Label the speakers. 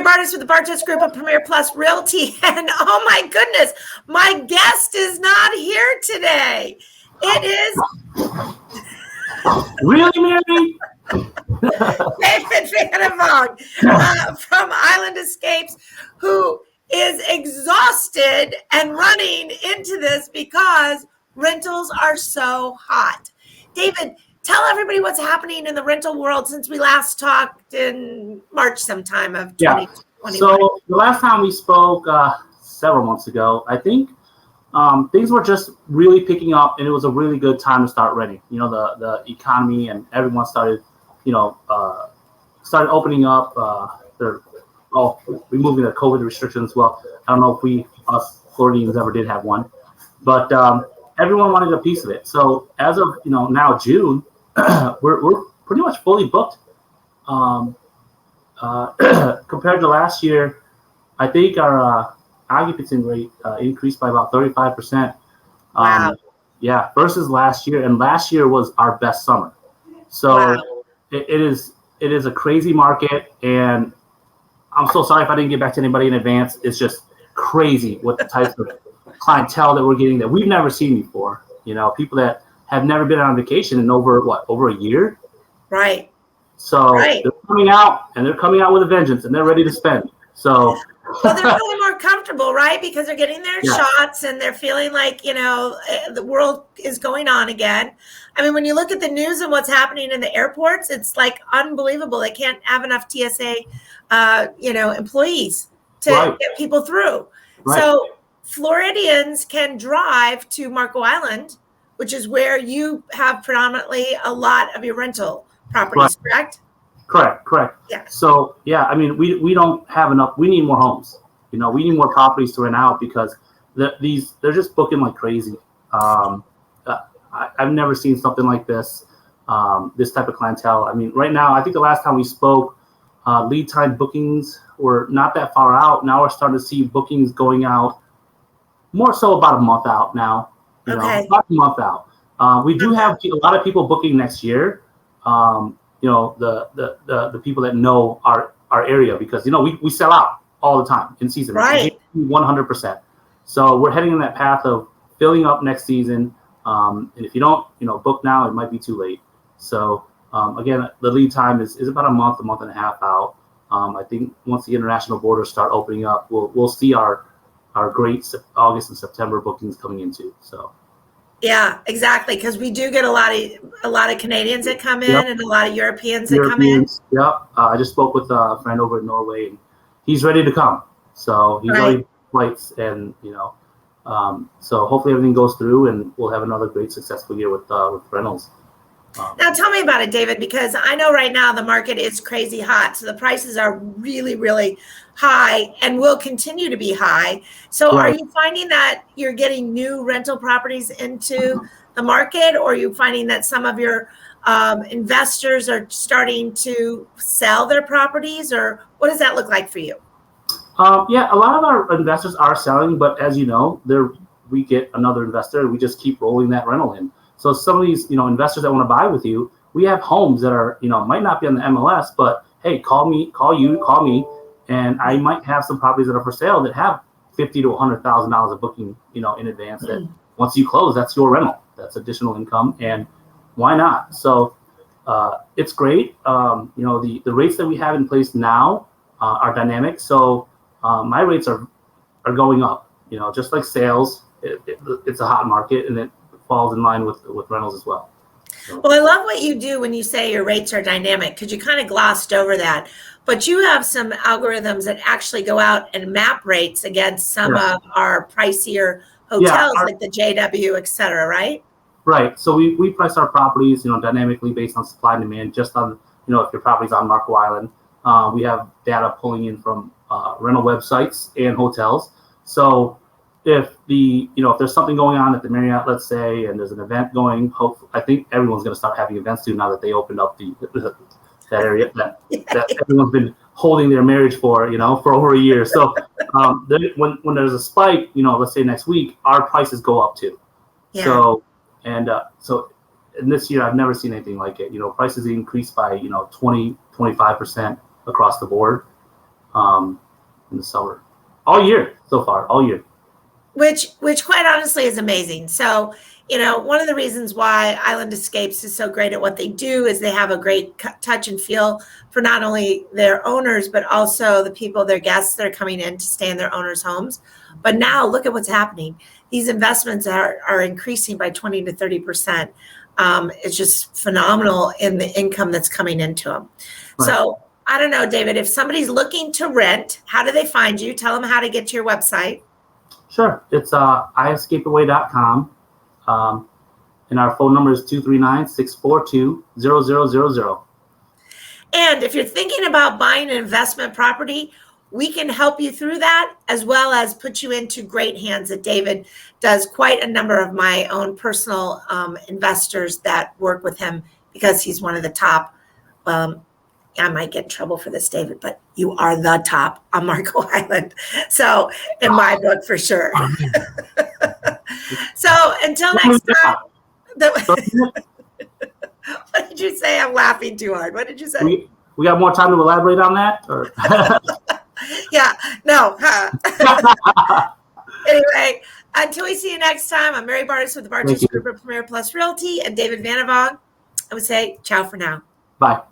Speaker 1: Bartos with the Bartos Group of Premier Plus Realty. And oh my goodness, my guest is not here today. It is
Speaker 2: really, Mary?
Speaker 1: David Vannavong from Island Escapes, who is exhausted and running into this because rentals are so hot. David, tell everybody what's happening in the rental world since we last talked in March sometime of 2021.
Speaker 2: So the last time we spoke several months ago, I think things were just really picking up, and it was a really good time to start renting. You know, the economy and everyone started, started opening up. They're removing the COVID restrictions. Well, I don't know if us Floridians ever did have one, but everyone wanted a piece of it. So as of now June, we're pretty much fully booked. Compared to last year, I think our occupancy rate increased by about 35%.
Speaker 1: Wow.
Speaker 2: Yeah, versus last year, and last year was our best summer. So
Speaker 1: wow.
Speaker 2: it is a crazy market, and I'm so sorry if I didn't get back to anybody in advance. It's just crazy what the types of clientele that we're getting that we've never seen before. People that have never been on vacation in over a year.
Speaker 1: Right.
Speaker 2: So They're coming out, and they're coming out with a vengeance, and they're ready to spend. So
Speaker 1: well, they're feeling more comfortable, right? Because they're getting their shots, and they're feeling like, the world is going on again. I mean, when you look at the news and what's happening in the airports, it's like unbelievable. They can't have enough TSA, employees to get people through.
Speaker 2: Right.
Speaker 1: So Floridians can drive to Marco Island, which is where you have predominantly a lot of your rental properties, correct?
Speaker 2: Correct.
Speaker 1: Yeah.
Speaker 2: So I mean, we don't have enough. We need more homes. We need more properties to rent out because they're just booking like crazy. I've never seen something like this. This type of clientele. I mean, right now, I think the last time we spoke, lead time bookings were not that far out. Now we're starting to see bookings going out more so about a month out now. About a month out. We do have a lot of people booking next year. The people that know our area, because we sell out all the time in season,
Speaker 1: right?
Speaker 2: 100%. So we're heading in that path of filling up next season. And if you don't book now, it might be too late. So again, the lead time is about a month and a half out. I think once the international borders start opening up, we'll see our great August and September bookings coming into. So.
Speaker 1: Yeah, exactly. Because we do get a lot of Canadians that come in, and a lot of Europeans that come in.
Speaker 2: Yep. I just spoke with a friend over in Norway, and he's ready to come. So he's already flights, and so hopefully everything goes through, and we'll have another great successful year with rentals.
Speaker 1: Now tell me about it, David, because I know right now the market is crazy hot. So the prices are really, really high and will continue to be high. So are you finding that you're getting new rental properties into the market, or are you finding that some of your investors are starting to sell their properties, or what does that look like for you?
Speaker 2: A lot of our investors are selling, but as you know, we get another investor, and we just keep rolling that rental in. So some of these, investors that want to buy with you, we have homes that are, might not be on the MLS, but hey, call me, and I might have some properties that are for sale that have $50,000 to $100,000 of booking, in advance. That once you close, that's your rental, that's additional income, and why not? So it's great. The rates that we have in place now are dynamic. So my rates are going up. Just like sales, it's a hot market, and it falls in line with rentals as well. So.
Speaker 1: Well, I love what you do when you say your rates are dynamic, because you kind of glossed over that. But you have some algorithms that actually go out and map rates against some of our pricier hotels, like the JW, et cetera, right?
Speaker 2: Right. So we price our properties, dynamically based on supply and demand, just on, if your property's on Marco Island. We have data pulling in from rental websites and hotels. So if if there's something going on at the Marriott, let's say, and there's an event going, I think everyone's going to start having events too now that they opened up that area that everyone's been holding their marriage for over a year. So when there's a spike, let's say next week, our prices go up too. Yeah. So and this year I've never seen anything like it. Prices increased by 20-25% across the board. in the summer, all year so far, all year.
Speaker 1: Which quite honestly is amazing. So, one of the reasons why Island Escapes is so great at what they do is they have a great touch and feel for not only their owners, but also the people, their guests that are coming in to stay in their owners' homes. But now look at what's happening. These investments are increasing by 20 to 30%. It's just phenomenal in the income that's coming into them. Right. So I don't know, David, if somebody's looking to rent, how do they find you? Tell them how to get to your website.
Speaker 2: Sure. It's iescapeaway.com. And our phone number is 239-642-0000.
Speaker 1: And if you're thinking about buying an investment property, we can help you through that, as well as put you into great hands. That David does quite a number of my own personal investors that work with him, because he's one of the top. I might get in trouble for this, David, but you are the top on Marco Island. So in my book, for sure. So until next time. What did you say? I'm laughing too hard. What did you say?
Speaker 2: We got more time to elaborate on that? Or?
Speaker 1: Yeah, no. Anyway, until we see you next time, I'm Mary Bartos with the Bartos Group of Premier Plus Realty and David Vannavong. I would say ciao for now.
Speaker 2: Bye.